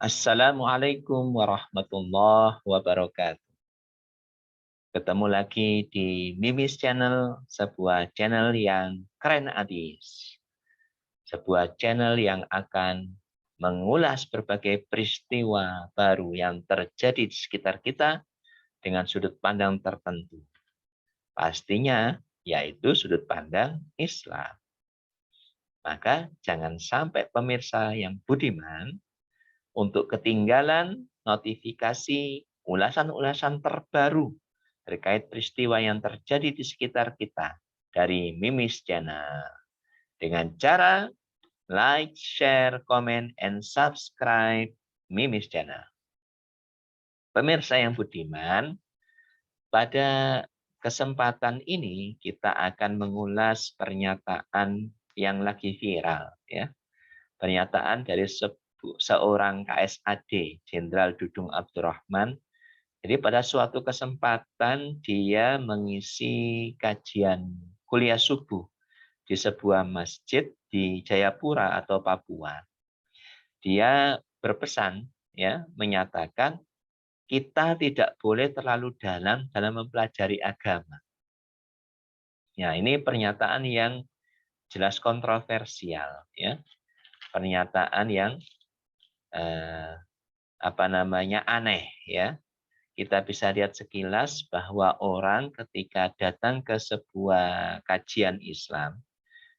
Assalamualaikum warahmatullahi wabarakatuh. Ketemu lagi di Mimis Channel, sebuah channel yang keren abis. Sebuah channel yang akan mengulas berbagai peristiwa baru yang terjadi di sekitar kita dengan sudut pandang tertentu. Pastinya yaitu sudut pandang Islam. Maka jangan sampai pemirsa yang budiman untuk ketinggalan notifikasi ulasan-ulasan terbaru terkait peristiwa yang terjadi di sekitar kita dari Mimis Channel. Dengan cara like, share, comment, and subscribe Mimis Channel. Pemirsa yang budiman, pada kesempatan ini kita akan mengulas pernyataan yang lagi viral, ya. Pernyataan dari seorang KSAD, Jenderal Dudung Abdurrahman. Jadi pada suatu kesempatan dia mengisi kajian kuliah subuh di sebuah masjid di Jayapura atau Papua. Dia berpesan, ya, menyatakan kita tidak boleh terlalu dalam mempelajari agama. Ya, ini pernyataan yang jelas kontroversial, ya. Pernyataan yang aneh, ya. Kita bisa lihat sekilas bahwa orang ketika datang ke sebuah kajian Islam,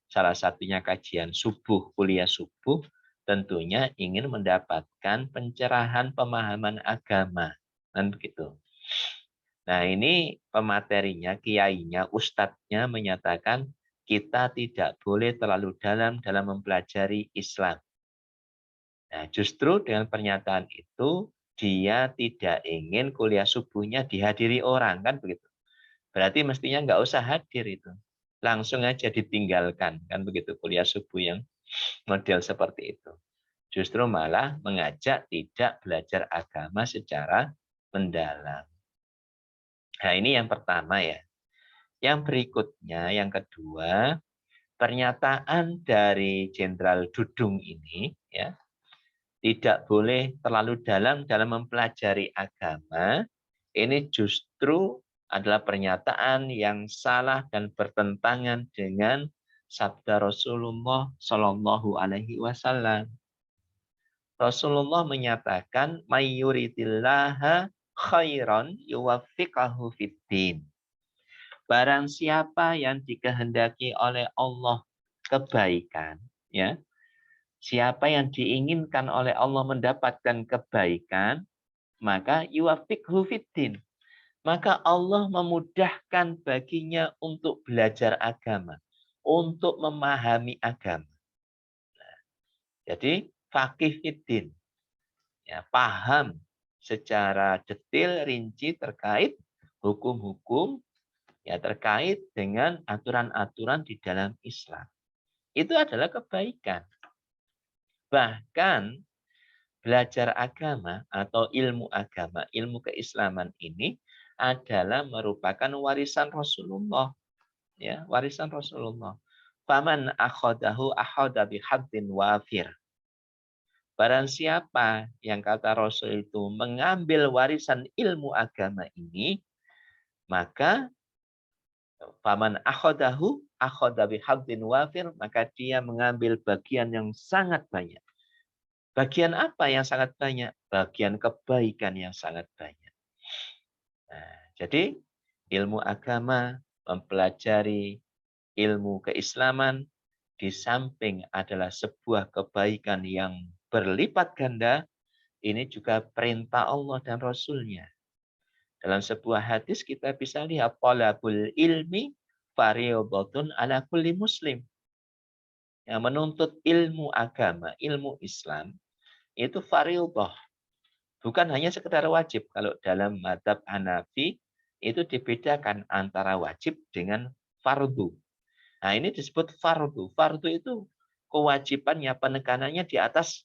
salah satunya kajian subuh, kuliah subuh, tentunya ingin mendapatkan pencerahan pemahaman agama, kan begitu. Nah, ini pematerinya, kiainya, ustadznya menyatakan kita tidak boleh terlalu dalam mempelajari Islam. Nah, justru dengan pernyataan itu, dia tidak ingin kuliah subuhnya dihadiri orang, kan begitu. Berarti mestinya nggak usah hadir itu. Langsung aja ditinggalkan, kan begitu, kuliah subuh yang model seperti itu. Justru malah mengajak tidak belajar agama secara mendalam. Nah, ini yang pertama ya. Yang berikutnya, yang kedua, pernyataan dari Jenderal Dudung ini, ya, tidak boleh terlalu dalam mempelajari agama, ini justru adalah pernyataan yang salah dan bertentangan dengan sabda Rasulullah Shallallahu Alaihi Wasallam. Rasulullah menyatakan, "Mayyuridillaha khairan yuwaffiqahu fiddin." Barang siapa yang dikehendaki oleh Allah kebaikan, ya, siapa yang diinginkan oleh Allah mendapatkan kebaikan, maka yuwaffiqhu fiddin. Maka Allah memudahkan baginya untuk belajar agama, untuk memahami agama. Jadi faqih fiddin, ya, paham secara detail rinci terkait hukum-hukum, ya, terkait dengan aturan-aturan di dalam Islam. Itu adalah kebaikan. Bahkan belajar agama atau ilmu agama, ilmu keislaman ini adalah merupakan warisan Rasulullah, ya, warisan Rasulullah. Faman akhadahu akhadha bihaddin wafir. Barang siapa yang kata Rasul itu mengambil warisan ilmu agama ini, maka faman akhadahu akhadha bihaddin wafir, maka dia mengambil bagian yang sangat banyak. Bagian apa yang sangat banyak? Bagian kebaikan yang sangat banyak. Nah, jadi ilmu agama, mempelajari ilmu keislaman, di samping adalah sebuah kebaikan yang berlipat ganda, ini juga perintah Allah dan Rasulnya. Dalam sebuah hadis kita bisa lihat, talabul ilmi fariyadatun ala kulli muslim. Yang menuntut ilmu agama, ilmu Islam, itu fariyadah. Bukan hanya sekedar wajib. Kalau dalam mazhab Hanafi itu dibedakan antara wajib dengan fardu. Nah, ini disebut fardu. Fardu itu kewajibannya, penekanannya di atas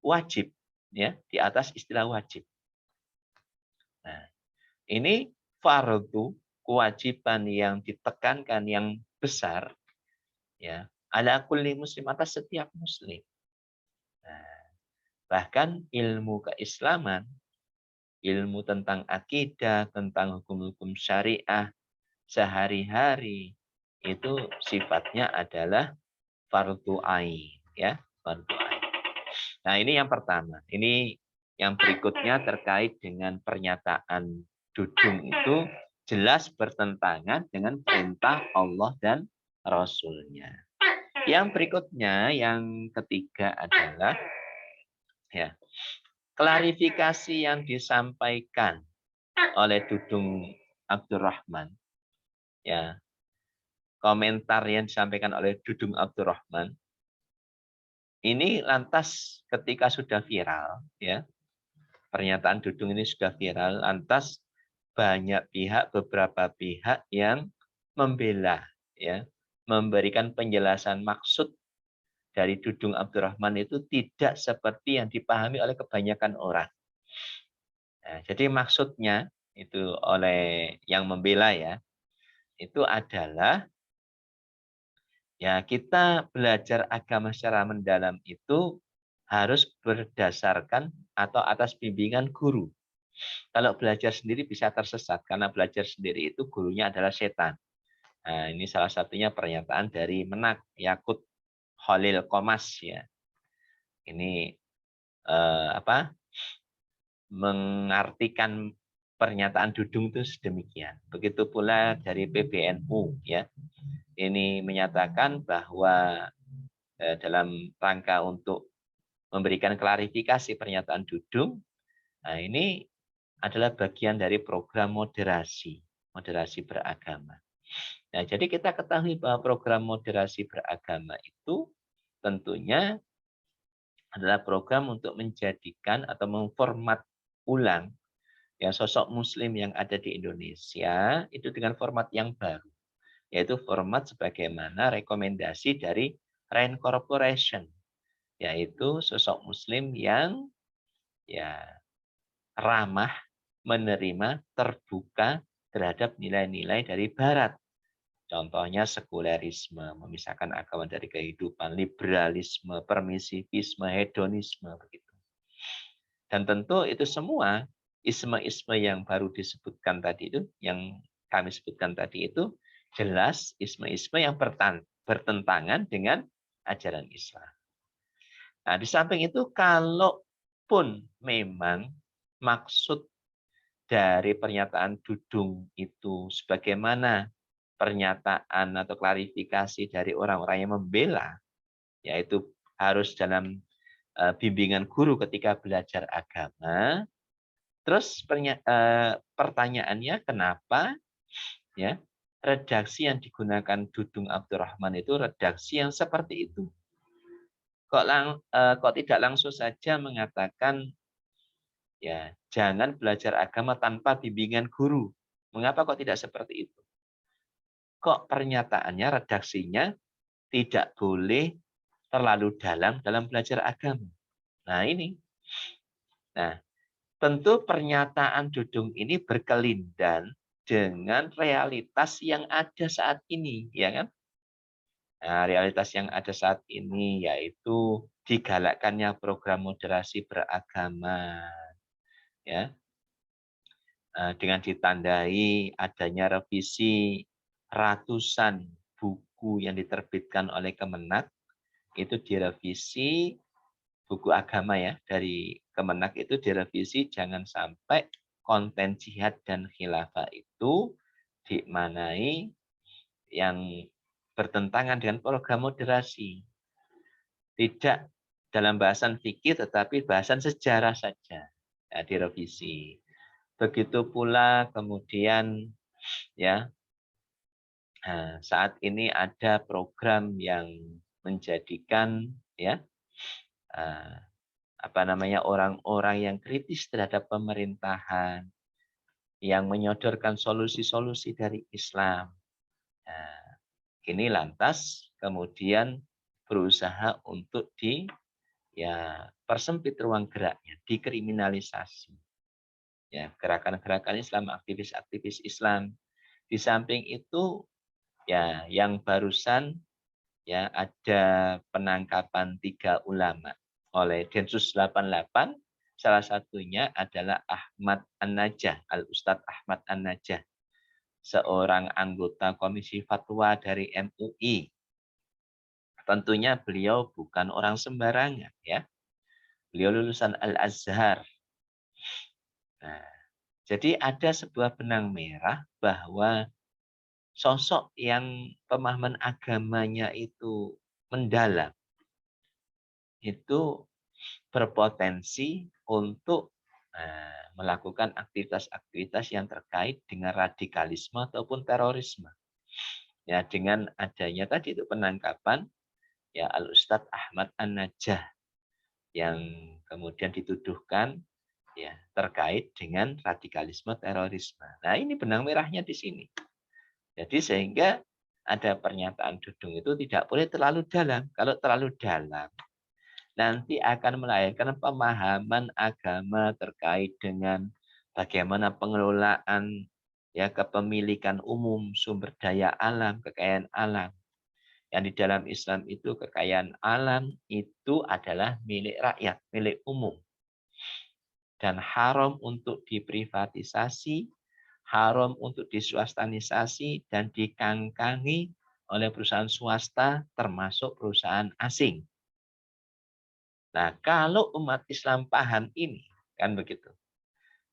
wajib, ya, di atas istilah wajib. Nah, ini fardu, kewajiban yang ditekankan yang besar, ya, ala kulli muslim, atas setiap muslim. Nah, Bahkan ilmu keislaman, ilmu tentang akidah, tentang hukum-hukum syariah sehari-hari itu sifatnya adalah fardu ain, ya, fardu ain. Nah, ini yang pertama. Ini yang berikutnya terkait dengan pernyataan dudung itu jelas bertentangan dengan perintah Allah dan Rasul-Nya. Yang berikutnya, yang ketiga adalah ya, klarifikasi yang disampaikan oleh Dudung Abdurrahman, ya, komentar yang disampaikan oleh Dudung Abdurrahman ini lantas ketika sudah viral, ya, pernyataan Dudung ini sudah viral, lantas banyak pihak, beberapa pihak yang membela, ya, memberikan penjelasan maksud dari Dudung Abdurrahman itu tidak seperti yang dipahami oleh kebanyakan orang. Nah, jadi maksudnya itu oleh yang membela, ya, itu adalah ya kita belajar agama secara mendalam itu harus berdasarkan atau atas bimbingan guru. Kalau belajar sendiri bisa tersesat karena belajar sendiri itu gurunya adalah setan. Nah, ini salah satunya pernyataan dari Menak Yakut Khalil Qomas, ya. Ini mengartikan pernyataan Dudung itu sedemikian. Begitu pula dari PBNU, ya. Ini menyatakan bahwa dalam rangka untuk memberikan klarifikasi pernyataan Dudung, nah ini adalah bagian dari program moderasi beragama. Nah, jadi kita ketahui bahwa program moderasi beragama itu tentunya adalah program untuk menjadikan atau memformat ulang ya sosok muslim yang ada di Indonesia itu dengan format yang baru, yaitu format sebagaimana rekomendasi dari Rain Corporation, yaitu sosok muslim yang ya ramah, menerima, terbuka terhadap nilai-nilai dari barat. Contohnya sekulerisme, memisahkan agama dari kehidupan, liberalisme, permisivisme, hedonisme, begitu. Dan tentu itu semua isme-isme yang baru disebutkan tadi itu, yang kami sebutkan tadi itu jelas isme-isme yang bertentangan dengan ajaran Islam. Nah, di samping itu, kalaupun memang maksud dari pernyataan Dudung itu sebagaimana pernyataan atau klarifikasi dari orang-orang yang membela, yaitu harus dalam bimbingan guru ketika belajar agama. Terus pertanyaannya kenapa ya redaksi yang digunakan Dudung Abdurrahman itu redaksi yang seperti itu? Kok tidak langsung saja mengatakan ya jangan belajar agama tanpa bimbingan guru? Mengapa kok tidak seperti itu? Kok pernyataannya, redaksinya tidak boleh terlalu dalam belajar agama? Nah ini. Nah, tentu pernyataan Dudung ini berkelindan dengan realitas yang ada saat ini, ya kan? Nah, realitas yang ada saat ini yaitu digalakkannya program moderasi beragama, ya, dengan ditandai adanya revisi ratusan buku yang diterbitkan oleh Kemenak, itu direvisi buku agama ya dari Kemenak itu direvisi jangan sampai konten jihad dan khilafah itu dimaknai yang bertentangan dengan program moderasi. Tidak dalam bahasan fikih tetapi bahasan sejarah saja ya, direvisi. Begitu pula kemudian ya saat ini ada program yang menjadikan ya orang-orang yang kritis terhadap pemerintahan, yang menyodorkan solusi-solusi dari Islam. Nah, ini lantas kemudian berusaha untuk persempit ruang geraknya, dikriminalisasi. Ya, gerakan-gerakan Islam, aktivis-aktivis Islam. Di samping itu, ya, yang barusan ya ada penangkapan 3 ulama oleh Densus 88, salah satunya adalah Ahmad An-Najah, Al-Ustadz Ahmad An-Najah, seorang anggota Komisi Fatwa dari MUI. Tentunya beliau bukan orang sembarangan, ya. Beliau lulusan Al-Azhar. Nah, jadi ada sebuah benang merah bahwa sosok yang pemahaman agamanya itu mendalam, itu berpotensi untuk melakukan aktivitas-aktivitas yang terkait dengan radikalisme ataupun terorisme. Ya, dengan adanya tadi itu penangkapan ya Al-Ustadz Ahmad An-Najah yang kemudian dituduhkan ya terkait dengan radikalisme terorisme. Nah, ini benang merahnya di sini. Jadi sehingga ada pernyataan Dudung itu tidak boleh terlalu dalam. Kalau terlalu dalam, nanti akan melahirkan pemahaman agama terkait dengan bagaimana pengelolaan ya kepemilikan umum sumber daya alam, kekayaan alam. Yang di dalam Islam itu kekayaan alam itu adalah milik rakyat, milik umum. Dan haram untuk diprivatisasi, haram untuk diswastanisasi dan dikangkangi oleh perusahaan swasta termasuk perusahaan asing. Nah, kalau umat Islam paham ini, kan begitu,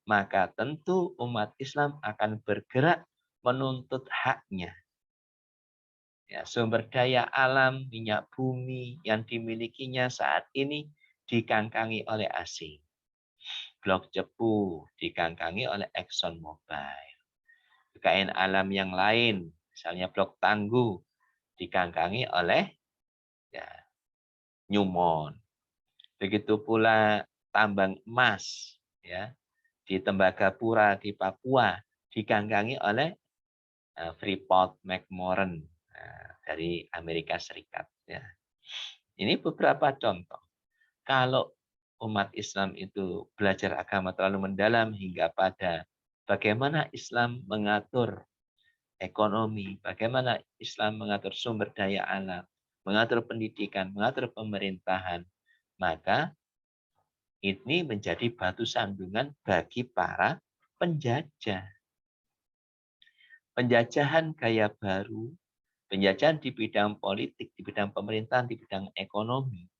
maka tentu umat Islam akan bergerak menuntut haknya. Ya, sumber daya alam, minyak bumi yang dimilikinya saat ini dikangkangi oleh asing. Blok Cepu dikangkangi oleh Exxon Mobil. Kekayaan alam yang lain, misalnya Blok Tangguh, dikangkangi oleh ya, Newmont. Begitu pula tambang emas ya di Tembagapura di Papua dikangkangi oleh Freeport McMoran dari Amerika Serikat. Ya. Ini beberapa contoh. Kalau umat Islam itu belajar agama terlalu mendalam hingga pada bagaimana Islam mengatur ekonomi, bagaimana Islam mengatur sumber daya alam, mengatur pendidikan, mengatur pemerintahan, maka ini menjadi batu sandungan bagi para penjajah. Penjajahan gaya baru, penjajahan di bidang politik, di bidang pemerintahan, di bidang ekonomi,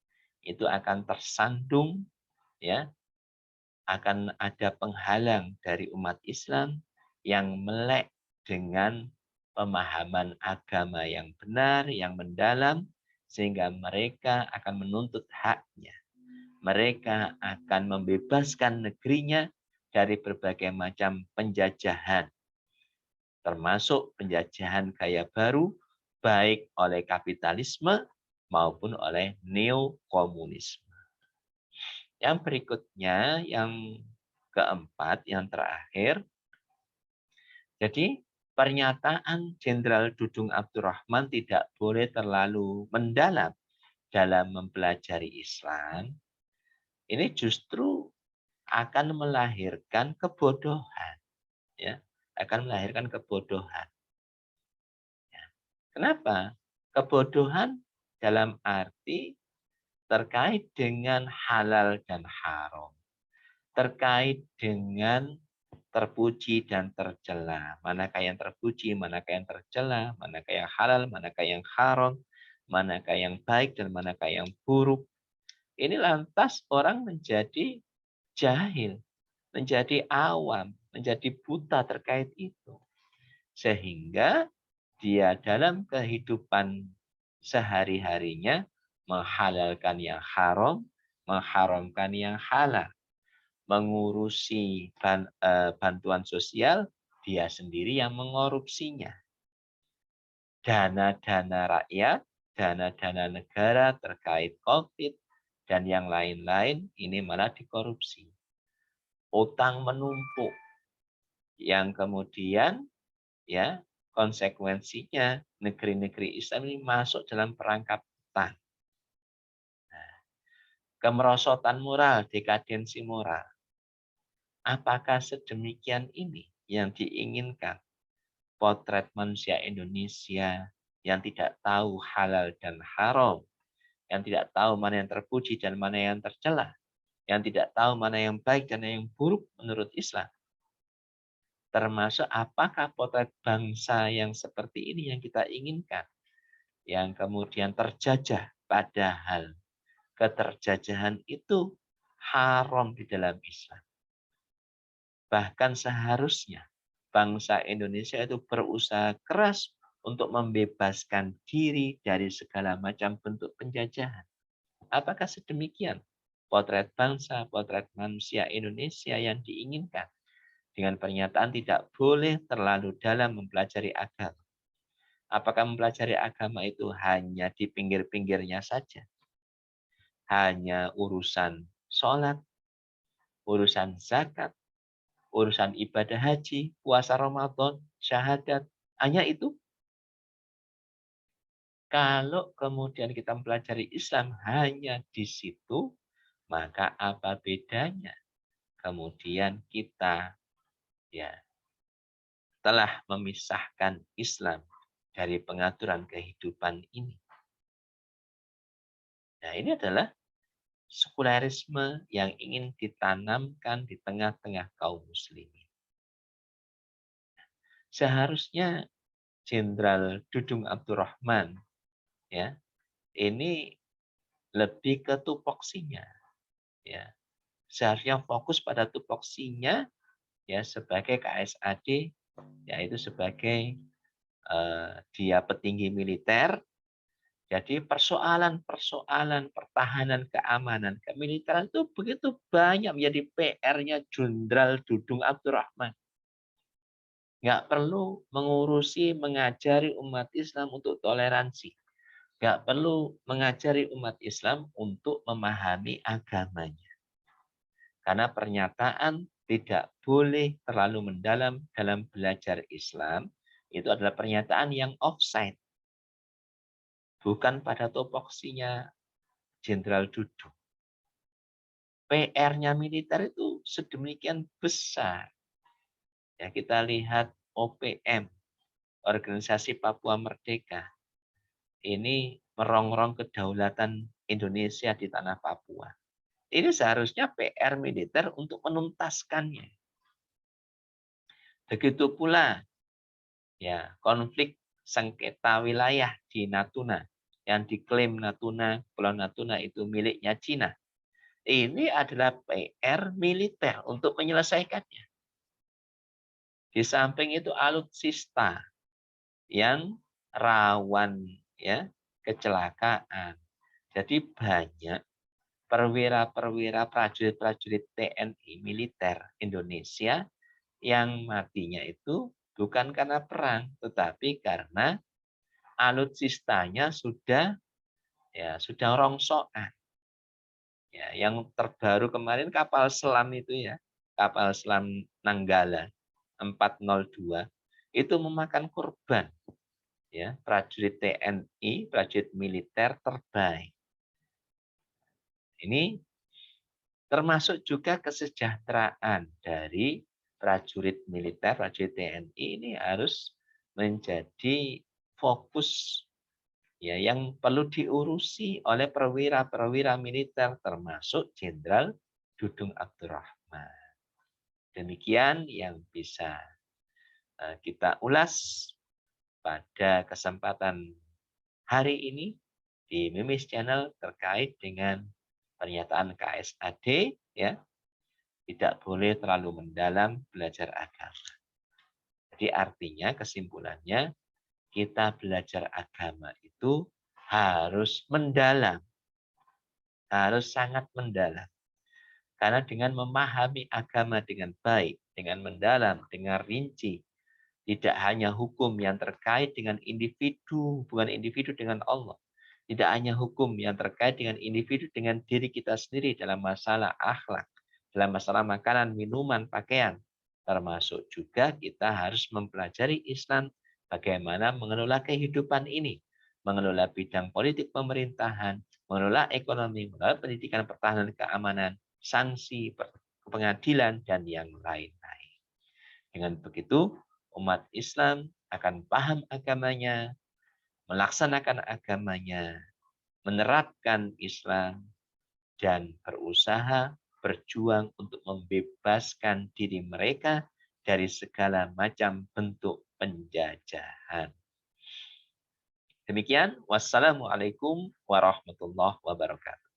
itu akan tersandung, ya, akan ada penghalang dari umat Islam yang melek dengan pemahaman agama yang benar, yang mendalam, sehingga mereka akan menuntut haknya. Mereka akan membebaskan negerinya dari berbagai macam penjajahan, termasuk penjajahan gaya baru, baik oleh kapitalisme maupun oleh neokomunisme. Yang berikutnya, yang keempat, yang terakhir, jadi pernyataan Jenderal Dudung Abdurrahman tidak boleh terlalu mendalam dalam mempelajari Islam. Ini justru akan melahirkan kebodohan, ya, akan melahirkan kebodohan. Ya. Kenapa? Kebodohan dalam arti terkait dengan halal dan haram, terkait dengan terpuji dan tercela. Manakah yang terpuji, manakah yang tercela, manakah yang halal, manakah yang haram, manakah yang baik dan manakah yang buruk. Ini lantas orang menjadi jahil, menjadi awam, menjadi buta terkait itu. Sehingga dia dalam kehidupan sehari-harinya menghalalkan yang haram, mengharamkan yang halal. Mengurusi bantuan sosial, dia sendiri yang mengorupsinya. Dana-dana rakyat, dana-dana negara terkait COVID, dan yang lain-lain ini malah dikorupsi. Utang menumpuk yang kemudian ya konsekuensinya negeri-negeri Islam ini masuk dalam perangkap utang. Nah, kemerosotan moral, dekadensi moral. Apakah sedemikian ini yang diinginkan? Potret manusia Indonesia yang tidak tahu halal dan haram, yang tidak tahu mana yang terpuji dan mana yang tercela, yang tidak tahu mana yang baik dan yang buruk menurut Islam. Termasuk apakah potret bangsa yang seperti ini yang kita inginkan, yang kemudian terjajah, padahal keterjajahan itu haram di dalam Islam. Bahkan seharusnya bangsa Indonesia itu berusaha keras untuk membebaskan diri dari segala macam bentuk penjajahan. Apakah sedemikian potret bangsa, potret manusia Indonesia yang diinginkan dengan pernyataan tidak boleh terlalu dalam mempelajari agama? Apakah mempelajari agama itu hanya di pinggir-pinggirnya saja? Hanya urusan sholat, urusan zakat, urusan ibadah haji, puasa Ramadan, syahadat, hanya itu? Kalau kemudian kita mempelajari Islam hanya di situ, maka apa bedanya? Kemudian kita ya telah memisahkan Islam dari pengaturan kehidupan ini. Nah, ini adalah sekularisme yang ingin ditanamkan di tengah-tengah kaum muslimin. Seharusnya Jenderal Dudung Abdurrahman ya, ini lebih ke tupoksinya ya. Seharusnya fokus pada tupoksinya ya sebagai KSAD, yaitu sebagai dia petinggi militer. Jadi persoalan-persoalan pertahanan, keamanan, kemiliteran itu begitu banyak menjadi PR-nya Jenderal Dudung Abdurrahman. Nggak perlu mengurusi, mengajari umat Islam untuk toleransi. Nggak perlu mengajari umat Islam untuk memahami agamanya. Karena pernyataan tidak boleh terlalu mendalam dalam belajar Islam, itu adalah pernyataan yang offside. Bukan pada topoksinya Jenderal Dudung. PR-nya militer itu sedemikian besar. Ya, kita lihat OPM, Organisasi Papua Merdeka. Ini merongrong kedaulatan Indonesia di tanah Papua. Ini seharusnya PR militer untuk menuntaskannya. Begitu pula ya konflik sengketa wilayah di Natuna yang diklaim Pulau Natuna itu miliknya Cina. Ini adalah PR militer untuk menyelesaikannya. Di samping itu alutsista yang rawan ya kecelakaan. Jadi banyak perwira-perwira prajurit-prajurit TNI militer Indonesia yang matinya itu bukan karena perang, tetapi karena alutsistanya sudah rongsokan. Ya, yang terbaru kemarin kapal selam itu ya, kapal selam Nanggala 402 itu memakan korban ya, prajurit TNI, prajurit militer terbaik. Ini termasuk juga kesejahteraan dari prajurit militer, prajurit TNI ini harus menjadi fokus ya yang perlu diurusi oleh perwira-perwira militer termasuk Jenderal Dudung Abdurrahman. Demikian yang bisa kita ulas pada kesempatan hari ini di Mimis Channel terkait dengan pernyataan KSAD ya, tidak boleh terlalu mendalam belajar agama. Jadi artinya kesimpulannya kita belajar agama itu harus mendalam, harus sangat mendalam. Karena dengan memahami agama dengan baik, dengan mendalam, dengan rinci, tidak hanya hukum yang terkait dengan individu, bukan individu dengan Allah. Tidak hanya hukum yang terkait dengan individu dengan diri kita sendiri dalam masalah akhlak, dalam masalah makanan, minuman, pakaian. Termasuk juga kita harus mempelajari Islam bagaimana mengelola kehidupan ini, mengelola bidang politik pemerintahan, mengelola ekonomi, mengelola pendidikan, pertahanan, keamanan, sanksi, pengadilan, dan yang lain-lain. Dengan begitu, umat Islam akan paham agamanya, melaksanakan agamanya, menerapkan Islam dan berusaha berjuang untuk membebaskan diri mereka dari segala macam bentuk penjajahan. Demikian, wassalamualaikum warahmatullahi wabarakatuh.